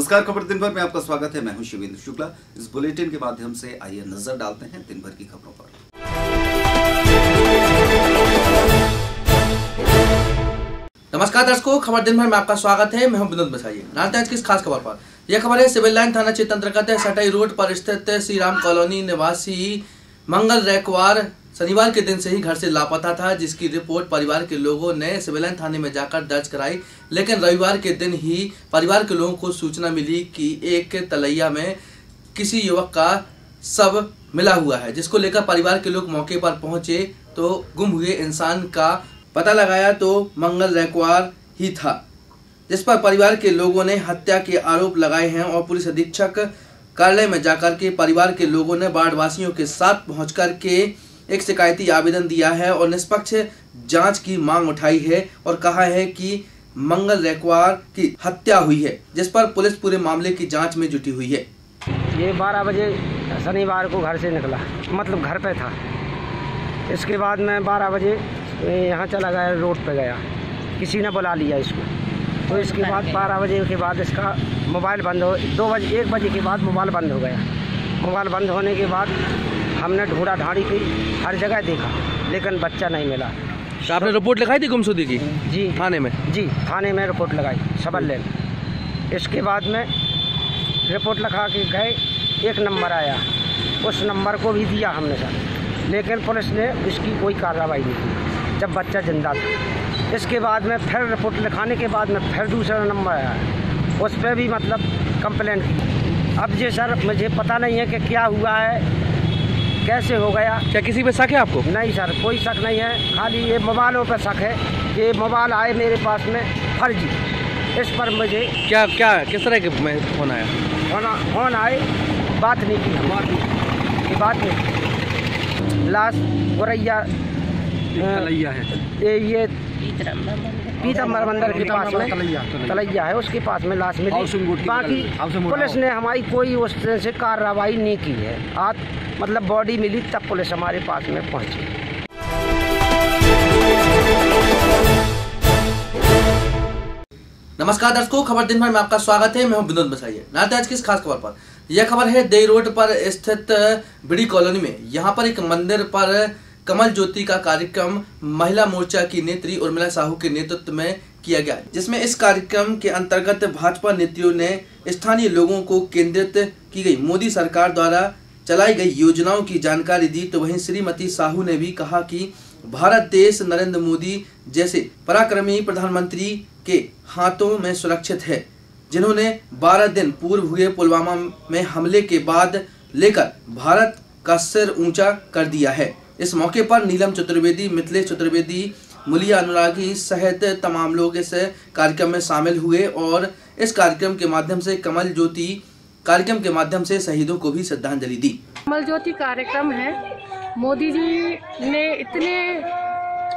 नमस्कार, खबर दिन भर में आपका स्वागत है। मैं हूं शिवेंद्र शुक्ला। इस बुलेटिन के माध्यम से आइए नजर डालते हैं दिन भर की खबरों पर। नमस्कार दर्शकों, खबर दिन भर में आपका स्वागत है। मैं हूं विनोद बसाइए। डालते हैं आज किस खास खबर पर। यह खबर है सिविल लाइन थाना क्षेत्र अंतर्गत सटाई रोड पर स्थित श्री राम कॉलोनी निवासी मंगल रैकवार शनिवार के दिन से ही घर से लापता था, जिसकी रिपोर्ट परिवार के लोगों ने सिविल लाइन थाने में जाकर दर्ज कराई। लेकिन रविवार के दिन ही परिवार के लोगों को सूचना मिली कि एक तलैया में किसी युवक का शव मिला हुआ है, जिसको लेकर परिवार के लोग मौके पर पहुंचे तो गुम हुए इंसान का पता लगाया तो मंगल रैकवार ही था, जिस पर परिवार के लोगों ने हत्या के आरोप लगाए हैं और पुलिस अधीक्षक कार्यालय में जाकर के परिवार के लोगों ने वार्डवासियों के साथ पहुँच कर के एक शिकायती आवेदन दिया है और निष्पक्ष जांच की मांग उठाई है और कहा है कि मंगल रैकवार की हत्या हुई है, जिस पर पुलिस पूरे मामले की जांच में जुटी हुई है। ये 12 बजे शनिवार को घर से निकला, मतलब घर पे था। इसके बाद मैं 12 बजे यहाँ चला गया, रोड पे गया, किसी ने बुला लिया इसको। तो इसके बाद 12 बजे के बाद इसका मोबाइल बंद हो, 1 बजे के बाद मोबाइल बंद हो गया। मोबाइल बंद होने के बाद हमने ढूंढा ढाड़ी की, हर जगह देखा, लेकिन बच्चा नहीं मिला। तो आपने रिपोर्ट लिखाई थी गुमशुदगी की? जी थाने में? जी थाने में रिपोर्ट लगाई, सबल लेन। इसके बाद में रिपोर्ट लिखा के गए, एक नंबर आया, उस नंबर को भी दिया हमने सर, लेकिन पुलिस ने इसकी कोई कार्रवाई नहीं की जब बच्चा जिंदा था। इसके बाद में फिर रिपोर्ट लिखाने के बाद में फिर दूसरा नंबर आया, उस पर भी मतलब कंप्लेंट की। अब ये सर मुझे पता नहीं है कि क्या हुआ है, कैसे हो गया। क्या किसी पे शक है आपको? नहीं सर, कोई शक नहीं है, खाली ये मोबाइलों पर शक है। ये मोबाइल आए मेरे पास में फर्जी, इस पर मुझे क्या किस तरह के फोन आया? फोन आए, बात नहीं की, बात नहीं। लाश गोरैया है, ये पीतम्बर मंदिर के पास में तलैया है, उसके पास में लाश मिली। बाकी पुलिस ने हमारी कोई उस तरह से कार्रवाई नहीं की है। आज मतलब बॉडी मिली तब पुलिस हमारे पास में पहुंची। नमस्कार दर्शकों, खबर दिन भर में आपका स्वागत है। मैं हूं विनोद बसाइए। नाते आज किस खास खबर पर। यह खबर है दई रोड पर स्थित बिड़ी कॉलोनी में। यहाँ पर एक मंदिर पर कमल ज्योति का कार्यक्रम महिला मोर्चा की नेत्री उर्मिला साहू के नेतृत्व में किया गया, जिसमें इस कार्यक्रम के अंतर्गत भाजपा नेत्रियों ने स्थानीय लोगों को केंद्रित की गई मोदी सरकार द्वारा चलाई गई योजनाओं की जानकारी दी। तो वहीं श्रीमती साहू ने भी कहा कि भारत देश नरेंद्र मोदी जैसे पराक्रमी प्रधानमंत्री के हाथों में सुरक्षित है, जिन्होंने 12 दिन पूर्व हुए पुलवामा में हमले के बाद लेकर भारत का सिर ऊंचा कर दिया है। इस मौके पर नीलम चतुर्वेदी, मिथिलेश चतुर्वेदी, मुलिया अनुरागी सहित तमाम लोग इस कार्यक्रम में शामिल हुए और इस कार्यक्रम के माध्यम से कमल ज्योति कार्यक्रम के माध्यम से शहीदों को भी श्रद्धांजलि दी। कमल ज्योति कार्यक्रम है। मोदी जी ने इतने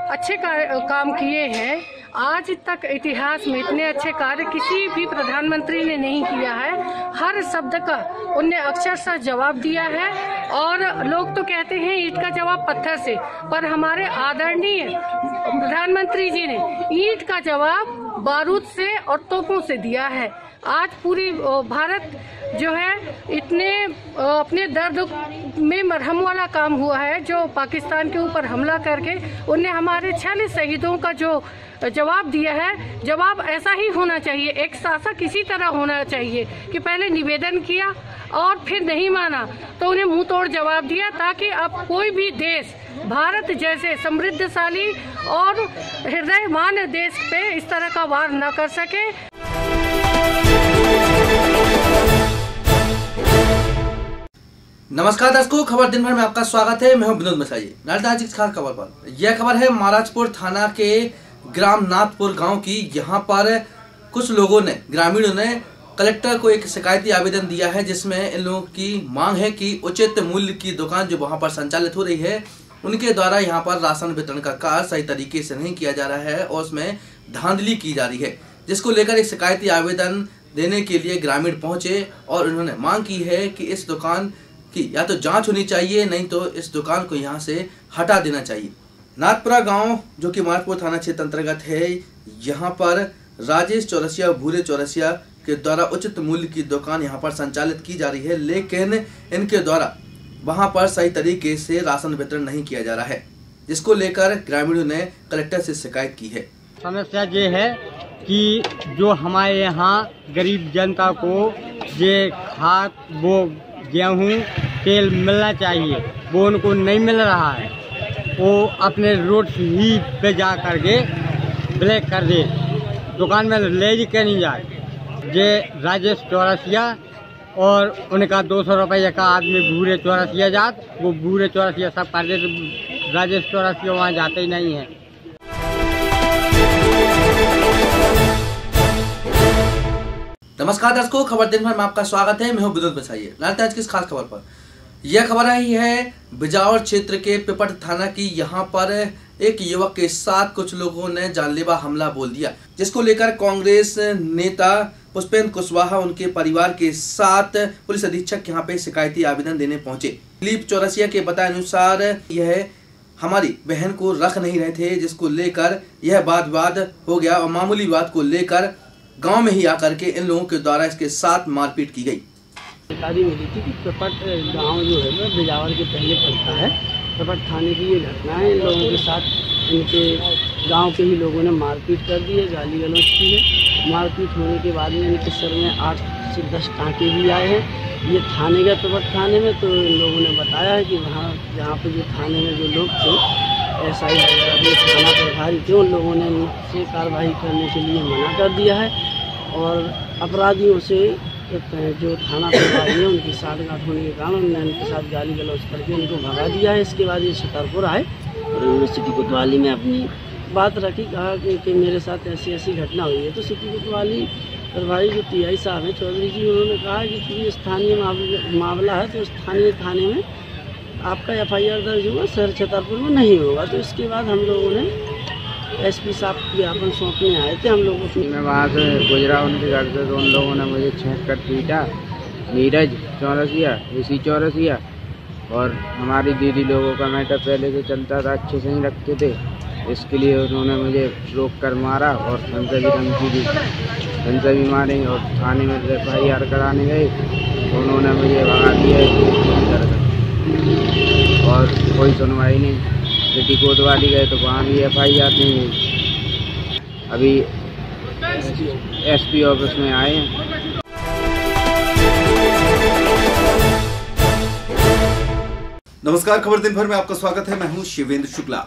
अच्छे काम किए हैं, आज तक इतिहास में इतने अच्छे कार्य किसी भी प्रधानमंत्री ने नहीं किया है। हर शब्द का उनने अक्षरशः जवाब दिया है और लोग तो कहते हैं ईंट का जवाब पत्थर से, पर हमारे आदरणीय प्रधानमंत्री जी ने ईंट का जवाब बारूद से और तोपों से दिया है। आज पूरी भारत जो है इतने अपने दर्द में मरहम वाला काम हुआ है, जो पाकिस्तान के ऊपर हमला करके उनने हमारे 46 शहीदों का जो जवाब दिया है, जवाब ऐसा ही होना चाहिए। एक शासक इसी तरह होना चाहिए कि पहले निवेदन किया और फिर नहीं माना तो उन्हें मुंह तोड़ जवाब दिया, ताकि अब कोई भी देश भारत जैसे समृद्धशाली और हृदयवान देश पे इस तरह का वार न कर सके। नमस्कार दर्शकों, खबर दिन भर में आपका स्वागत है। मैं हूं विनोद बसाइए। आज की खास खबर पर। यह खबर है महाराजपुर थाना के ग्राम नाथपुर गांव की। यहां पर कुछ लोगों ने, ग्रामीणों ने कलेक्टर को एक शिकायती आवेदन दिया है, जिसमें इन लोगों की मांग है कि उचित मूल्य की दुकान जो वहां पर संचालित हो रही है, उनके द्वारा यहां पर राशन वितरण का कार्य सही तरीके से नहीं किया जा रहा है और उसमें धांधली की जा रही है, जिसको लेकर एक शिकायती आवेदन देने के लिए ग्रामीण पहुंचे और उन्होंने मांग की है कि इस दुकान की या तो जांच होनी चाहिए, नहीं तो इस दुकान को यहां से हटा देना चाहिए। नाथपुरा गांव जो कि महाराजपुर थाना क्षेत्र अंतर्गत है, यहाँ पर राजेश चौरसिया, भूरे चौरसिया के द्वारा उचित मूल्य की दुकान यहाँ पर संचालित की जा रही है, लेकिन इनके द्वारा वहाँ पर सही तरीके से राशन वितरण नहीं किया जा रहा है, जिसको लेकर ग्रामीणों ने कलेक्टर से शिकायत की है। समस्या ये है कि जो हमारे यहाँ गरीब जनता को ये खाद वो गेहूँ तेल मिलना चाहिए वो उनको नहीं मिल रहा है। वो अपने रोड ही पे जा करके ब्लैक कर दे, दुकान में ले के नहीं जाए। ये राजेश चौरसिया और उनका 200 रुपये का आदमी भूरे चौरसिया जात, वो भूरे चौरसिया सब कर दे, राजेश चौरसिया वहाँ जाते ही नहीं है। नमस्कार दर्शकों, खबर दिन भर में आपका स्वागत है। मैं हूं विनोद बसाइए। लाते हैं आज की इस खास खबर पर। यह खबर आई है बिजावर क्षेत्र के पिपट थाना की। यहां पर एक युवक के साथ कुछ लोगों ने जानलेवा हमला बोल दिया, जिसको लेकर कांग्रेस नेता पुष्पेंद्र कुशवाहा उनके परिवार के साथ पुलिस अधीक्षक यहां पे शिकायती आवेदन देने पहुंचे। दिलीप चौरसिया के बताए अनुसार यह हमारी बहन को रख नहीं रहे थे, जिसको लेकर यह वाद हो गया और मामूली बात को लेकर गांव में ही आकर के इन लोगों के द्वारा इसके साथ मारपीट की गई। जानकारी मिली थी कि पिपट गांव जो है वह बिजावर के पहले पड़ता है। पिपट थाने की ये घटना है। इन लोगों के साथ इनके गांव के ही लोगों ने मारपीट कर दी है, गाली गलौज की है। मारपीट होने के बाद में इनके सर में 8 से 10 टाँके भी आए हैं। ये थाने गए पिपट थाने में, तो इन लोगों ने बताया है कि वहाँ जहाँ पर जो थाने में जो लोग थे SI थाना प्रभारी थे, उन लोगों ने इनसे कार्रवाई करने के लिए मना कर दिया है और अपराधियों से जो थाना प्रभारी है उनकी साठगांठ होने के कारण उन्होंने इनके साथ गाली गलौज करके उनको भगा दिया है। इसके बाद ये छतरपुर आए और उन्होंने सिटी कोतवाली में अपनी बात रखी, कहा कि मेरे साथ ऐसी घटना हुई है। तो सिटी कोतवाली प्रभारी जो TI साहब हैं चौधरी जी, उन्होंने कहा कि चूँकि स्थानीय मामला है तो स्थानीय थाने में आपका FIR दर्ज होगा, शहर छतरपुर में नहीं होगा। तो इसके बाद हम लोगों ने SP साहब को ज्ञापन सौंपने आए थे। हम लोग मैं वहाँ से गुजरा उनके घर से, तो उन लोगों ने मुझे छेक कर पीटा। नीरज चौरसिया, ऋषि चौरसिया और हमारी दीदी लोगों का मैटर पहले से चलता था, अच्छे से नहीं रखते थे, इसके लिए उन्होंने मुझे रोक कर मारा और हमसे भी धमकी दी, हमसे भी मारे और थाने में FIR कराने गए तो उन्होंने मुझे भगा दिया और कोई सुनवाई नहीं। सिटी कोतवाली गए तो वहाँ भी FIR नहीं हुई। अभी SP ऑफिस में आए हैं। नमस्कार, खबर दिन भर में आपका स्वागत है। मैं हूं शिवेंद्र शुक्ला।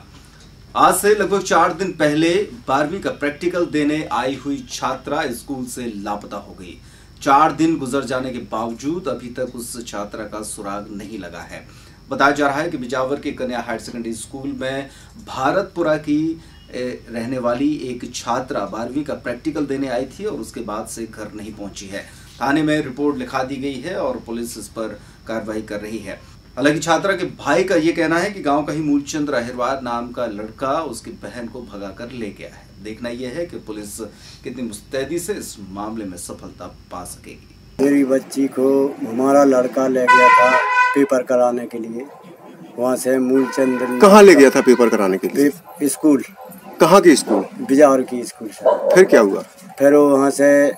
आज से लगभग 4 दिन पहले 12वीं का प्रैक्टिकल देने आई हुई छात्रा स्कूल से लापता हो गई। 4 दिन गुजर जाने के बावजूद अभी तक उस छात्रा का सुराग नहीं लगा है। बताया जा रहा है कि बिजावर के कन्या हायर सेकेंडरी स्कूल में भारतपुरा की रहने वाली एक छात्रा 12वीं का प्रैक्टिकल देने आई थी और उसके बाद से घर नहीं पहुंची है। थाने में रिपोर्ट लिखा दी गई है और पुलिस इस पर कार्रवाई कर रही है। हालांकि छात्रा के भाई का ये कहना है कि गांव का ही मूलचंद अहिरवार नाम का लड़का उसकी बहन को भगाकर ले गया है। देखना यह है कि पुलिस कितनी मुस्तैदी से इस मामले में सफलता पा सकेगी। मेरी बच्ची को हमारा लड़का ले गया था पेपर कराने के लिए। वहाँ से मूलचंद कहाँ ले गया था पेपर कराने के लिए? स्कूल। कहाँ की स्कूल? बिजावर की स्कूल से। फिर क्या हुआ? फिर वो वहाँ से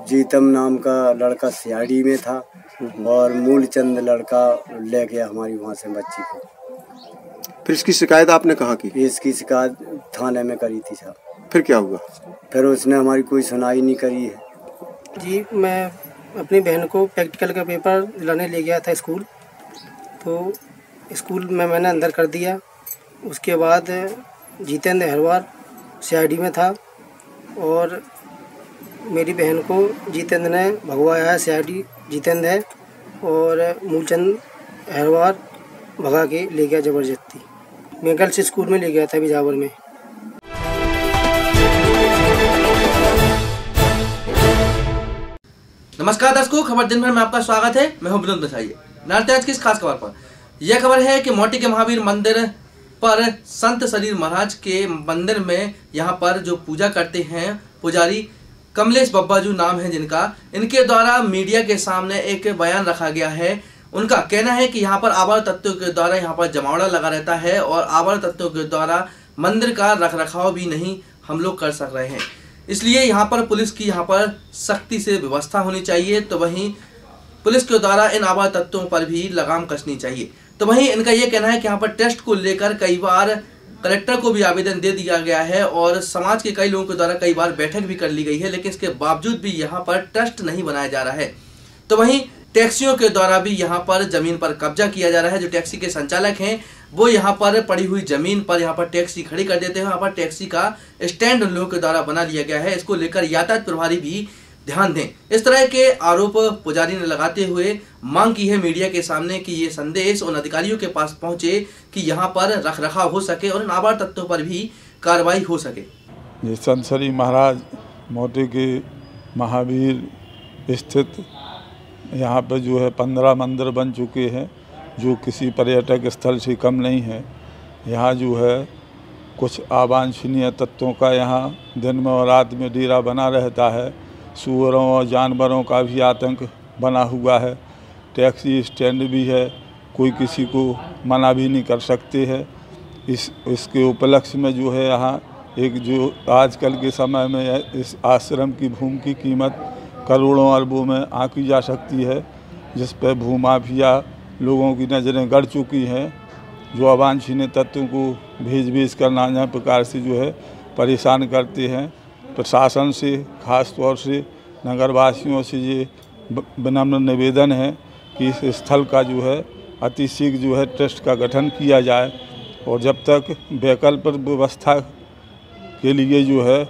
जीतम नाम का लड़का CID में था और मूलचंद लड़का ले गया हमारी वहाँ से बच्ची को। फिर इसकी शिकायत आपने कहाँ की? इसकी शिकायत थाने में करी थी साहब। फिर क्या हुआ? फिर उसने हमारी कोई सुनाई नहीं करी है। जी, मैं अपनी बहन को प्रैक्टिकल का पेपर दिलाने ले गया था स्कूल, तो स्कूल में मैंने अंदर कर दिया। उसके बाद जितेंद्र अहिरवार CID में था और मेरी बहन को जितेंद्र ने भगवाया है। CID जितेंद्र है और मूलचंद अहिरवार भगा के ले गया ज़बरदस्ती। मैं गर्ल्स स्कूल में ले गया था बिजावर में। नमस्कार दर्शकों, खबर दिन भर में आपका स्वागत है। मैं हूं विनोद बसाइए। नालते हैं आज की इस खास खबर पर। यह खबर है कि मोटी के महावीर मंदिर पर संत शरीर महाराज के मंदिर में यहाँ पर जो पूजा करते हैं पुजारी कमलेश बब्बाजू नाम है जिनका, इनके द्वारा मीडिया के सामने एक बयान रखा गया है। उनका कहना है कि यहाँ पर आवारा तत्वों के द्वारा यहाँ पर जमावड़ा लगा रहता है और आवारा तत्वों के द्वारा मंदिर का रखरखाव भी नहीं हम लोग कर सक रहे हैं। इसलिए यहाँ पर पुलिस की यहाँ पर सख्ती से व्यवस्था होनी चाहिए। तो वहीं पुलिस के द्वारा इन आवारा तत्वों पर भी लगाम कसनी चाहिए। तो वहीं इनका ये कहना है कि यहाँ पर टेस्ट को लेकर कई बार कलेक्टर को भी आवेदन दे दिया गया है और समाज के कई लोगों के द्वारा कई बार बैठक भी कर ली गई है, लेकिन इसके बावजूद भी यहाँ पर टेस्ट नहीं बनाया जा रहा है। तो वहीं टैक्सियों के द्वारा भी यहाँ पर जमीन पर कब्जा किया जा रहा है। जो टैक्सी के संचालक हैं वो यहाँ पर पड़ी हुई जमीन पर यहाँ पर टैक्सी खड़ी कर देते हैं। यहाँ पर टैक्सी का स्टैंड उन लोगों के द्वारा बना लिया गया है। इसको लेकर यातायात प्रभारी भी ध्यान दें। इस तरह के आरोप पुजारी ने लगाते हुए मांग की है मीडिया के सामने कि ये संदेश उन अधिकारियों के पास पहुंचे कि यहाँ पर रखरखाव हो सके और इन आवारा तत्वों पर भी कार्रवाई हो सके। ये संत श्री महाराज मोती के महावीर स्थित यहाँ पर जो है 15 मंदिर बन चुके हैं, जो किसी पर्यटक स्थल से कम नहीं है। यहाँ जो है कुछ अवांछनीय तत्वों का यहाँ दिन में और रात में डेरा बना रहता है। सूअरों और जानवरों का भी आतंक बना हुआ है। टैक्सी स्टैंड भी है, कोई किसी को मना भी नहीं कर सकते हैं। इसके उपलक्ष्य में जो है यहाँ एक जो आजकल के समय में इस आश्रम की भूमि की कीमत करोड़ों अरबों में आंकी जा सकती है, जिस पर भूमाफिया लोगों की नज़रें गड़ चुकी हैं, जो अवांछनीय तत्वों को भेज कर नाना प्रकार से जो है परेशान करते हैं। प्रशासन से खास तौर से नगरवासियों से ये विनम्र निवेदन है कि इस स्थल का जो है अतिशीघ्र जो है ट्रस्ट का गठन किया जाए और जब तक वैकल्पिक व्यवस्था के लिए जो है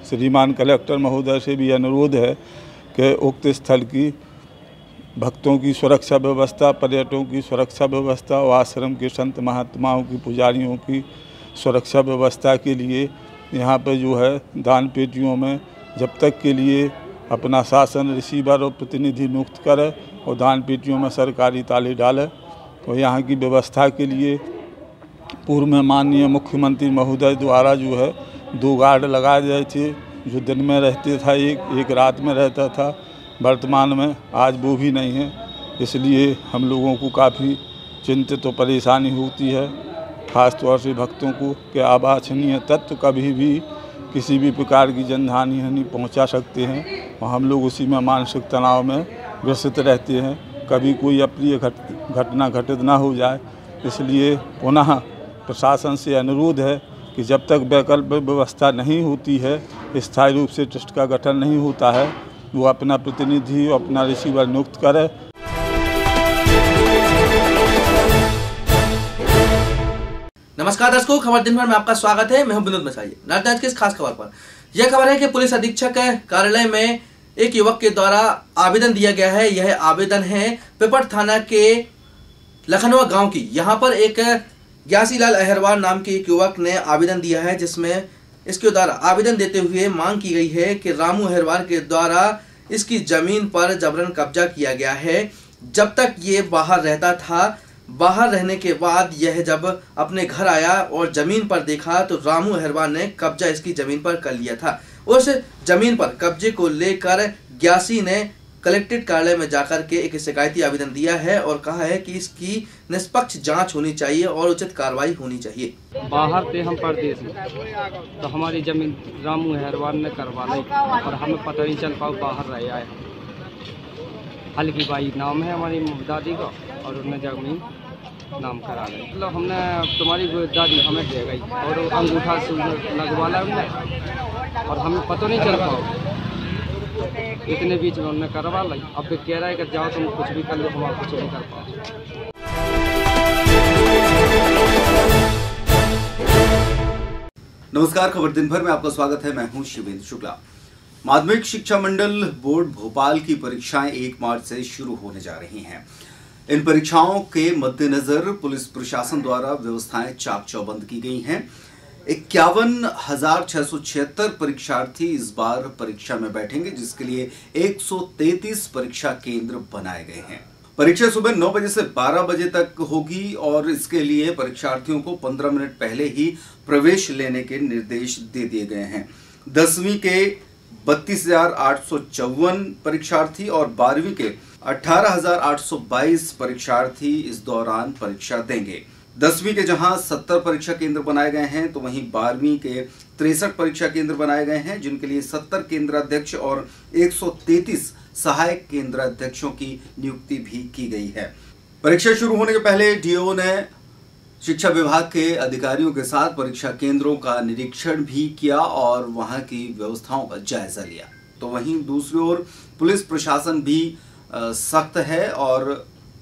श्रीमान कलेक्टर महोदय से भी अनुरोध है कि उक्त स्थल की भक्तों की सुरक्षा व्यवस्था, पर्यटकों की सुरक्षा व्यवस्था और आश्रम के संत महात्माओं की पुजारियों की सुरक्षा व्यवस्था के लिए यहाँ पर जो है दान पेटियों में जब तक के लिए अपना शासन रिसीवर और प्रतिनिधि नियुक्त करे और दान पेटियों में सरकारी ताले डाले। तो यहाँ की व्यवस्था के लिए पूर्व में माननीय मुख्यमंत्री महोदय द्वारा जो है 2 गार्ड लगाए गए थे, जो दिन में रहते था, एक रात में रहता था। वर्तमान में आज वो भी नहीं है, इसलिए हम लोगों को काफ़ी चिंतित और परेशानी होती है। खास तौर से भक्तों को कि अवांछनीय तत्व कभी भी किसी भी प्रकार की जनहानि हानि पहुंचा सकते हैं और हम लोग उसी में मानसिक तनाव में ग्रसित रहते हैं। कभी कोई अप्रिय घटना घटित ना हो जाए, इसलिए पुनः प्रशासन से अनुरोध है कि जब तक वैकल्पिक व्यवस्था नहीं होती है, स्थायी रूप से ट्रस्ट का गठन नहीं होता है, वो अपना प्रतिनिधि और अपना रिसीवर नियुक्त करे। नमस्कार दर्शकों, खबर दिन भर में आपका स्वागत है। मैं हूं विनोद मसाई। नालंदा आज की इस खास खबर पर यह खबर है कि पुलिस अधीक्षक कार्यालय में एक युवक के द्वारा आवेदन दिया गया है। यह आवेदन है पिपट थाना के लखनवा गांव की। यहां पर एक ग्यासीलाल अहरवाल नाम के एक युवक ने आवेदन दिया है, जिसमें इसके द्वारा आवेदन देते हुए मांग की गई है कि रामू अहरवाल के द्वारा इसकी जमीन पर जबरन कब्जा किया गया है। जब तक ये बाहर रहता था, बाहर रहने के बाद यह जब अपने घर आया और जमीन पर देखा तो रामू अहरवाल ने कब्जा इसकी जमीन पर कर लिया था। उस जमीन पर कब्जे को लेकर ग्यासी ने कलेक्ट्रेट कार्यालय में जाकर के एक शिकायती आवेदन दिया है और कहा है कि इसकी निष्पक्ष जांच होनी चाहिए और उचित कार्रवाई होनी चाहिए। बाहर थे हम परदेश में, तो हमारी जमीन रामू अहरवाल ने करवा ली और हमें पता नहीं चल पाओ बाहर रह आए। हल्की बाई नाम है हमारी दादी का और उन्होंने जमीन नाम करा ली। मतलब हमने तुम्हारी दादी हमें दे गई और अंगूठा से लगवा ला हमने और हमें पता नहीं चल पाओ। इतने बीच में उन्होंने करवा ली। अब भी कह रहा है कि जाओ तुम कुछ भी कर लो, हम कुछ नहीं कर पाओ। नमस्कार, खबर दिन भर में आपका स्वागत है। मैं हूं शिवेंद्र शुक्ला। माध्यमिक शिक्षा मंडल बोर्ड भोपाल की परीक्षाएं 1 मार्च से शुरू होने जा रही हैं। इन परीक्षाओं के मद्देनजर पुलिस प्रशासन द्वारा व्यवस्थाएं चाक चौबंद की गई हैं। 51,676 परीक्षार्थी इस बार परीक्षा में बैठेंगे, जिसके लिए 133 परीक्षा केंद्र बनाए गए हैं। परीक्षा सुबह 9 बजे से 12 बजे तक होगी और इसके लिए परीक्षार्थियों को 15 मिनट पहले ही प्रवेश लेने के निर्देश दे दिए गए हैं। 10वीं के 32,854 परीक्षार्थी और 12वीं के 18,822 परीक्षार्थी इस दौरान परीक्षा देंगे। 10वीं के जहां 70 परीक्षा केंद्र बनाए गए हैं तो वहीं 12वीं के 63 परीक्षा केंद्र बनाए गए हैं, जिनके लिए 70 केंद्राध्यक्ष और 133 सहायक केंद्राध्यक्षों की नियुक्ति भी की गई है। परीक्षा शुरू होने के पहले डीओ ने शिक्षा विभाग के अधिकारियों के साथ परीक्षा केंद्रों का निरीक्षण भी किया और वहां की व्यवस्थाओं का जायजा लिया। तो वहीं दूसरी ओर पुलिस प्रशासन भी सख्त है और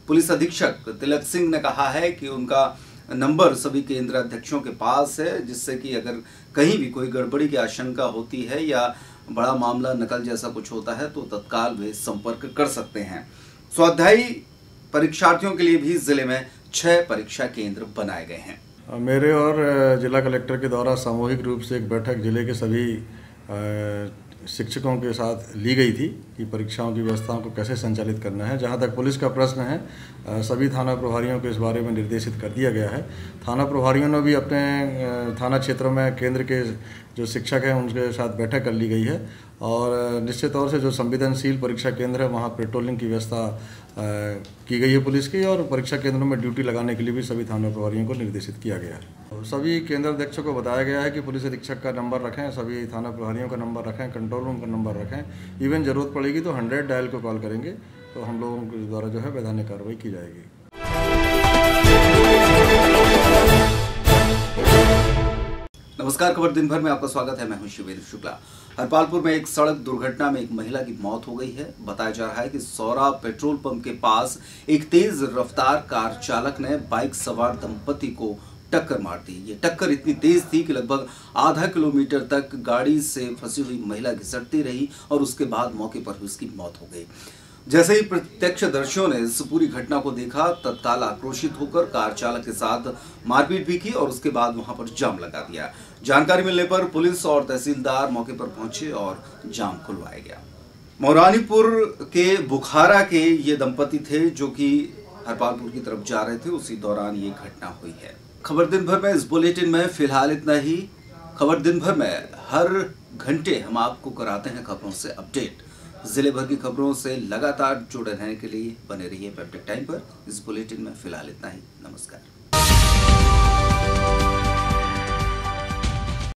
पुलिस अधीक्षक तिलक सिंह ने कहा है कि उनका नंबर सभी केंद्राध्यक्षों के पास है, जिससे कि अगर कहीं भी कोई गड़बड़ी की आशंका होती है या बड़ा मामला नकल जैसा कुछ होता है तो तत्काल वे संपर्क कर सकते हैं। स्वाध्यायी परीक्षार्थियों के लिए भी जिले में 6 परीक्षा केंद्र बनाए गए हैं। मेरे और जिला कलेक्टर के द्वारा सामूहिक रूप से एक बैठक जिले के सभी शिक्षकों के साथ ली गई थी कि परीक्षाओं की व्यवस्थाओं को कैसे संचालित करना है। जहां तक पुलिस का प्रश्न है, सभी थाना प्रभारियों को इस बारे में निर्देशित कर दिया गया है। थाना प्रभारियों ने भी अपने थाना क्षेत्रों में केंद्र के जो शिक्षक हैं उनके साथ बैठक कर ली गई है और निश्चित तौर से जो संवेदनशील परीक्षा केंद्र है वहाँ पेट्रोलिंग की व्यवस्था की गई है पुलिस की, और परीक्षा केंद्रों में ड्यूटी लगाने के लिए भी सभी थाना प्रभारियों को निर्देशित किया गया है। सभी केंद्राध्यक्षों को बताया गया है कि पुलिस अधीक्षक का नंबर रखें, सभी थाना प्रभारियों का नंबर रखें, कंट्रोल रूम का नंबर रखें। इवन ज़रूरत पड़ेगी तो 100 डायल को कॉल करेंगे तो हम लोगों के द्वारा जो है वैधानिक कार्रवाई की जाएगी। नमस्कार, खबर दिन भर में आपका स्वागत है। मैं हूं शिवेंद्र शुक्ला। हरपालपुर में एक सड़क दुर्घटना में एक महिला की मौत हो गई है। बताया जा रहा है कि सौरा पेट्रोल पंप के पास एक तेज रफ्तार कार चालक ने बाइक सवार दंपति को टक्कर मार दी। ये टक्कर इतनी तेज थी कि लगभग आधा किलोमीटर तक गाड़ी से फंसी हुई महिला घिसटती रही और उसके बाद मौके पर ही उसकी मौत हो गई। जैसे ही प्रत्यक्षदर्शियों ने इस पूरी घटना को देखा, तत्काल आक्रोशित होकर कार चालक के साथ मारपीट भी की और उसके बाद वहां पर जाम लगा दिया। जानकारी मिलने पर पुलिस और तहसीलदार मौके पर पहुंचे और जाम खुलवाया गया। मौरानीपुर के बुखारा के ये दंपति थे जो कि हरपालपुर की तरफ जा रहे थे, उसी दौरान ये घटना हुई है। खबर दिन भर में इस बुलेटिन में फिलहाल इतना ही। खबर दिन भर में हर घंटे हम आपको कराते हैं खबरों से अपडेट। जिले भर की खबरों से लगातार जुड़े रहने के लिए बने रहिए पब्लिक टाइम पर। इस बुलेटिन में फिलहाल इतना ही। नमस्कार।